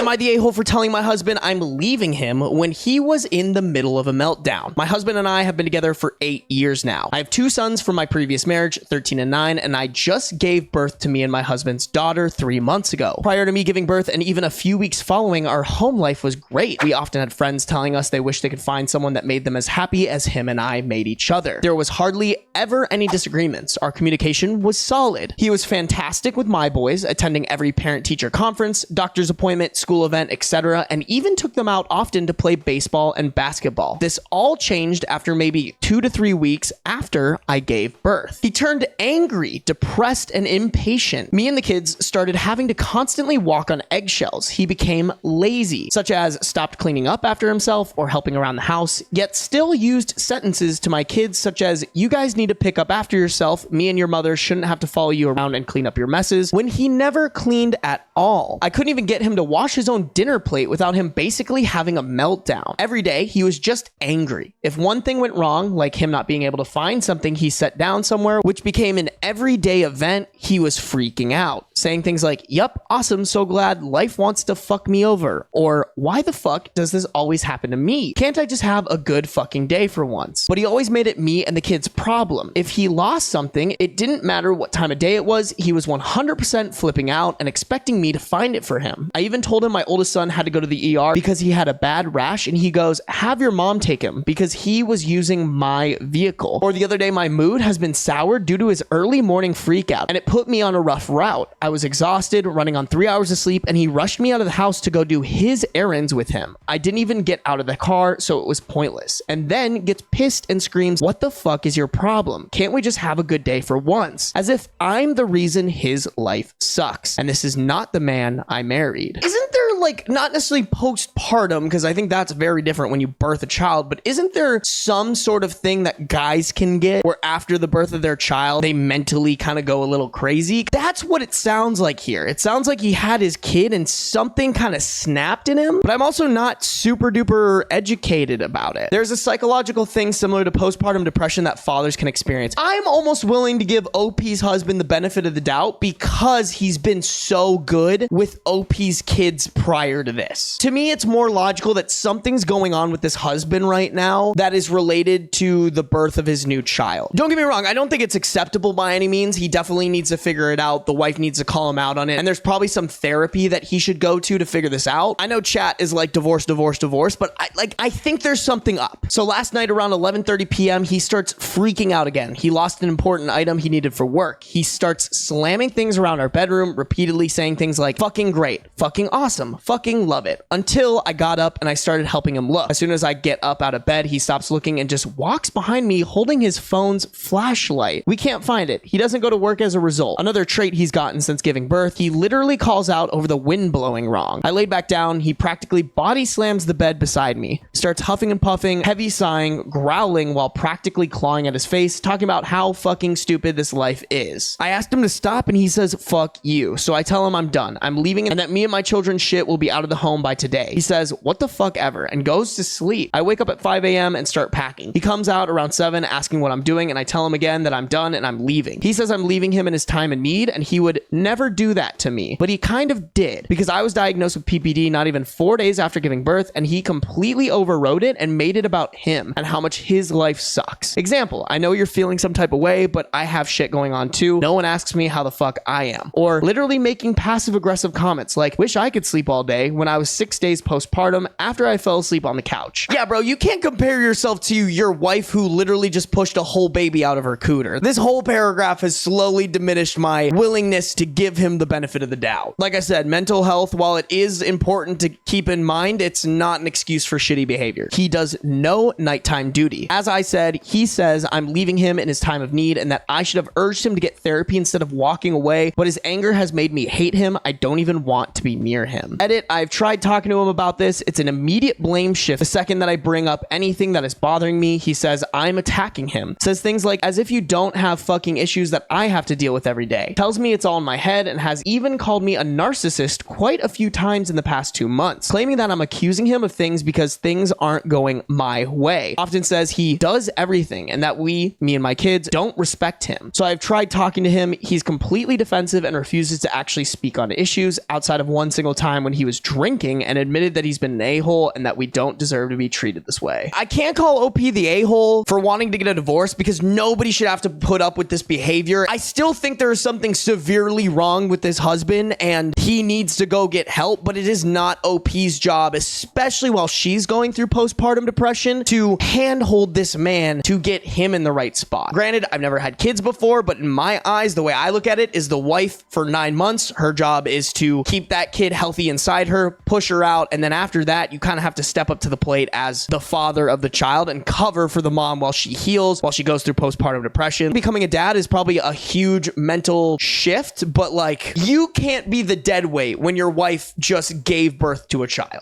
Am I the a-hole for telling my husband I'm leaving him when he was in the middle of a meltdown? My husband and I have been together for 8 years now. I have 2 sons from my previous marriage, 13 and 9, and I just gave birth to me and my husband's daughter 3 months ago. Prior to me giving birth and even a few weeks following, our home life was great. We often had friends telling us they wish they could find someone that made them as happy as him and I made each other. There was hardly ever any disagreements. Our communication was solid. He was fantastic with my boys, attending every parent-teacher conference, doctor's appointment, school event, etc., and even took them out often to play baseball and basketball. This all changed after maybe 2 to 3 weeks after I gave birth. He turned angry, depressed, and impatient. Me and the kids started having to constantly walk on eggshells. He became lazy, such as stopped cleaning up after himself or helping around the house, yet still used sentences to my kids such as, "You guys need to pick up after yourself. Me and your mother shouldn't have to follow you around and clean up your messes," when he never cleaned at all. I couldn't even get him to wash his own dinner plate without him basically having a meltdown. Every day, he was just angry. If one thing went wrong, like him not being able to find something he set down somewhere, which became an everyday event, he was freaking out, saying things like, "Yup, awesome, so glad life wants to fuck me over," or "Why the fuck does this always happen to me? Can't I just have a good fucking day for once?" But he always made it me and the kids' problem. If he lost something, it didn't matter what time of day it was, he was 100% flipping out and expecting me to find it for him. I even told him my oldest son had to go to the ER because he had a bad rash, and he goes, "Have your mom take him," because he was using my vehicle. Or the other day, my mood has been soured due to his early morning freak out, and it put me on a rough route. I was exhausted, running on 3 hours of sleep, and he rushed me out of the house to go do his errands with him. I didn't even get out of the car, so it was pointless. And then gets pissed and screams, "What the fuck is your problem? Can't we just have a good day for once?" As if I'm the reason his life sucks, and this is not the man I married. Isn't there, like, not necessarily postpartum, because I think that's very different when you birth a child, but isn't there some sort of thing that guys can get where after the birth of their child, they mentally kind of go a little crazy? That's what it sounds like here. It sounds like he had his kid and something kind of snapped in him, but I'm also not super duper educated about it. There's a psychological thing similar to postpartum depression that fathers can experience. I'm almost willing to give OP's husband the benefit of the doubt because he's been so good with OP's kids prior to this. To me, it's more logical that something's going on with this husband right now that is related to the birth of his new child. Don't get me wrong, I don't think it's acceptable by any means. He definitely needs to figure it out. The wife needs to call him out on it, and there's probably some therapy that he should go to figure this out. I know chat is like divorce, but I think there's something up. So last night around 11:30 p.m., he starts freaking out again. He lost an important item he needed for work. He starts slamming things around our bedroom, repeatedly saying things like, "Fucking great, fucking awesome, fucking love it," until I got up and I started helping him look. As soon as I get up out of bed, he stops looking and just walks behind me holding his phone's flashlight. We can't find it. He doesn't go to work as a result. Another trait he's gotten since giving birth, he literally calls out over the wind blowing wrong. I laid back down. He practically body slams the bed beside me, starts huffing and puffing, heavy sighing, growling while practically clawing at his face, talking about how fucking stupid this life is. I asked him to stop and he says, "Fuck you." So I tell him I'm done. I'm leaving and that me and my children's shit will be out of the home by today. He says, "What the fuck ever," and goes to sleep. I wake up at 5 a.m. and start packing. He comes out around 7 asking what I'm doing, and I tell him again that I'm done and I'm leaving. He says I'm leaving him in his time in need, and he would never do that to me, but he kind of did because I was diagnosed with PPD not even 4 days after giving birth, and he completely overrode it and made it about him and how much his life sucks. Example, "I know you're feeling some type of way, but I have shit going on too. No one asks me how the fuck I am." Or literally making passive aggressive comments like, "Wish I could sleep all day," when I was 6 days postpartum after I fell asleep on the couch. Yeah, bro, you can't compare yourself to your wife who literally just pushed a whole baby out of her cooter. This whole paragraph has slowly diminished my willingness to give him the benefit of the doubt. Like I said, mental health, while it is important to keep in mind, it's not an excuse for shitty behavior. He does no nighttime duty. As I said, he says I'm leaving him in his time of need and that I should have urged him to get therapy instead of walking away, but his anger has made me hate him. I don't even want to be near him. Edit, I've tried talking to him about this. It's an immediate blame shift. The second that I bring up anything that is bothering me, he says I'm attacking him. Says things like, "As if you don't have fucking issues that I have to deal with every day." Tells me it's all in my head and has even called me a narcissist quite a few times in the past 2 months, claiming that I'm accusing him of things because things aren't going my way. Often says he does everything and that me and my kids, don't respect him. So I've tried talking to him. He's completely defensive and refuses to actually speak on issues outside of one single time when he was drinking and admitted that he's been an a-hole and that we don't deserve to be treated this way. I can't call OP the a-hole for wanting to get a divorce because nobody should have to put up with this behavior. I still think there is something severely wrong with this husband and he needs to go get help, but it is not OP's job, especially while she's going through postpartum depression, to handhold this man to get him in the right spot. Granted, I've never had kids before, but in my eyes, the way I look at it is the wife for 9 months, her job is to keep that kid healthy inside her, push her out, and then after that, you kind of have to step up to the plate as the father of the child and cover for the mom while she heals, while she goes through postpartum depression. Becoming a dad is probably a huge mental shift, but like, you can't be the dead weight when your wife just gave birth to a child.